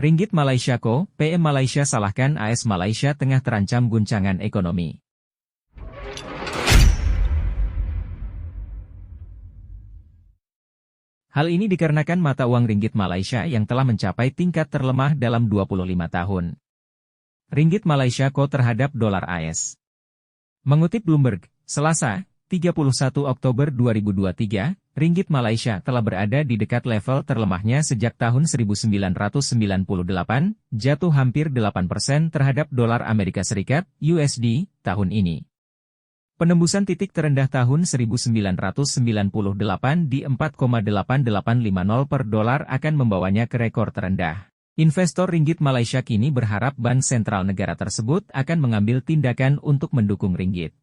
Ringgit Malaysia Ko, PM Malaysia salahkan AS Malaysia tengah terancam guncangan ekonomi. Hal ini dikarenakan mata uang ringgit Malaysia yang telah mencapai tingkat terlemah dalam 25 tahun. Ringgit Malaysia Ko terhadap dolar AS. Mengutip Bloomberg, Selasa, 31 Oktober 2023, ringgit Malaysia telah berada di dekat level terlemahnya sejak tahun 1998, jatuh hampir 8% terhadap dolar Amerika Serikat, USD, tahun ini. Penembusan titik terendah tahun 1998 di 4,8850 per dolar akan membawanya ke rekor terendah. Investor ringgit Malaysia kini berharap bank sentral negara tersebut akan mengambil tindakan untuk mendukung ringgit.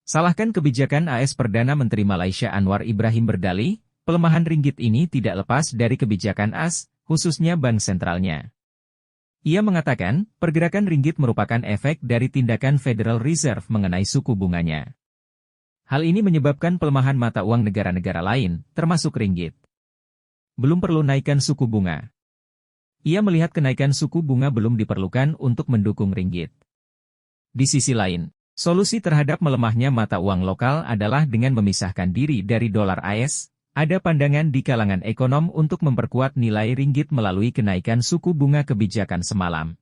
Salahkan kebijakan AS Perdana Menteri Malaysia Anwar Ibrahim berdalih, pelemahan ringgit ini tidak lepas dari kebijakan AS, khususnya bank sentralnya. Ia mengatakan, pergerakan ringgit merupakan efek dari tindakan Federal Reserve mengenai suku bunganya. Hal ini menyebabkan pelemahan mata uang negara-negara lain, termasuk ringgit. Belum perlu naikkan suku bunga. Ia melihat kenaikan suku bunga belum diperlukan untuk mendukung ringgit. Di sisi lain, solusi terhadap melemahnya mata uang lokal adalah dengan memisahkan diri dari dolar AS. Ada pandangan di kalangan ekonom untuk memperkuat nilai ringgit melalui kenaikan suku bunga kebijakan semalam.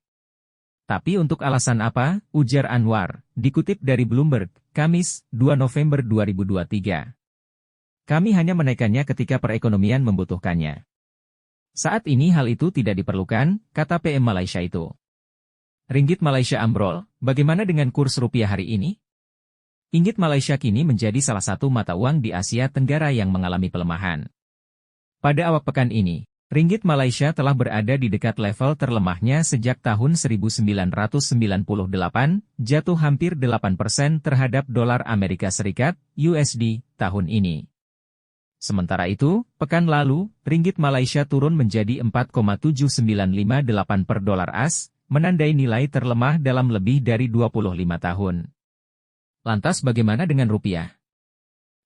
Tapi untuk alasan apa, ujar Anwar, dikutip dari Bloomberg, Kamis, 2 November 2023. Kami hanya menaikkannya ketika perekonomian membutuhkannya. Saat ini hal itu tidak diperlukan, kata PM Malaysia itu. Ringgit Malaysia ambrol, bagaimana dengan kurs rupiah hari ini? Ringgit Malaysia kini menjadi salah satu mata uang di Asia Tenggara yang mengalami pelemahan. Pada awal pekan ini, ringgit Malaysia telah berada di dekat level terlemahnya sejak tahun 1998, jatuh hampir 8% terhadap dolar Amerika Serikat, USD, tahun ini. Sementara itu, pekan lalu, ringgit Malaysia turun menjadi 4,7958 per dolar AS, menandai nilai terlemah dalam lebih dari 25 tahun. Lantas bagaimana dengan rupiah?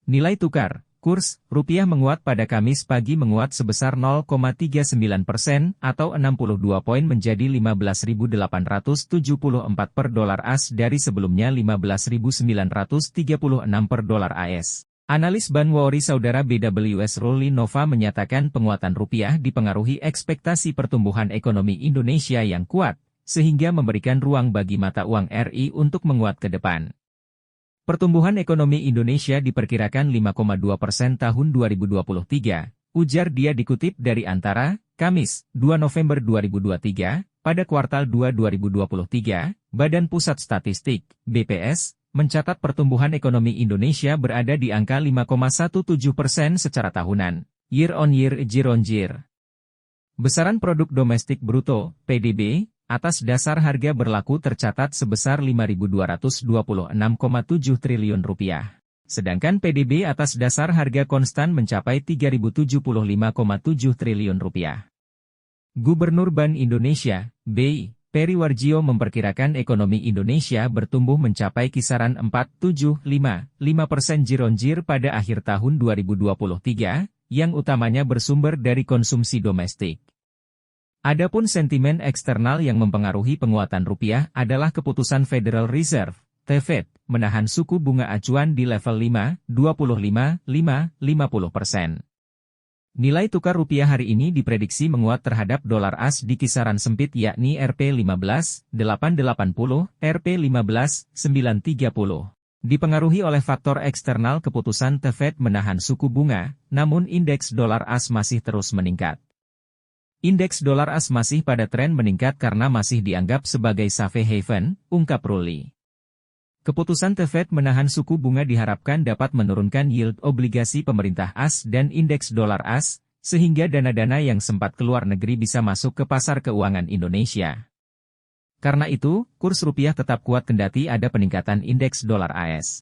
Nilai tukar, kurs, rupiah menguat pada Kamis pagi menguat sebesar 0,39% atau 62 poin menjadi 15.874 per dolar AS dari sebelumnya 15.936 per dolar AS. Analis Banwari Saudara BWS Ruli Nova menyatakan penguatan rupiah dipengaruhi ekspektasi pertumbuhan ekonomi Indonesia yang kuat, sehingga memberikan ruang bagi mata uang RI untuk menguat ke depan. Pertumbuhan ekonomi Indonesia diperkirakan 5,2% tahun 2023, ujar dia dikutip dari Antara, Kamis, 2 November 2023, pada kuartal 2 2023, Badan Pusat Statistik, BPS, mencatat pertumbuhan ekonomi Indonesia berada di angka 5,17% secara tahunan, year on year. Besaran produk domestik bruto, PDB, atas dasar harga berlaku tercatat sebesar Rp5.226,7 triliun. Sedangkan PDB atas dasar harga konstan mencapai Rp3.075,7 triliun. Gubernur Bank Indonesia, BI, Peri Warjio memperkirakan ekonomi Indonesia bertumbuh mencapai kisaran 4,75% year-on-year pada akhir tahun 2023, yang utamanya bersumber dari konsumsi domestik. Adapun sentimen eksternal yang mempengaruhi penguatan rupiah adalah keputusan Federal Reserve, Fed, menahan suku bunga acuan di level 5,25, 5,50%. Nilai tukar rupiah hari ini diprediksi menguat terhadap dolar AS di kisaran sempit yakni Rp15.880, Rp15.930. Dipengaruhi oleh faktor eksternal keputusan Fed menahan suku bunga, namun indeks dolar AS masih terus meningkat. Indeks dolar AS masih pada tren meningkat karena masih dianggap sebagai safe haven, ungkap Ruli. Keputusan Fed menahan suku bunga diharapkan dapat menurunkan yield obligasi pemerintah AS dan indeks dolar AS, sehingga dana-dana yang sempat keluar negeri bisa masuk ke pasar keuangan Indonesia. Karena itu, kurs rupiah tetap kuat kendati ada peningkatan indeks dolar AS.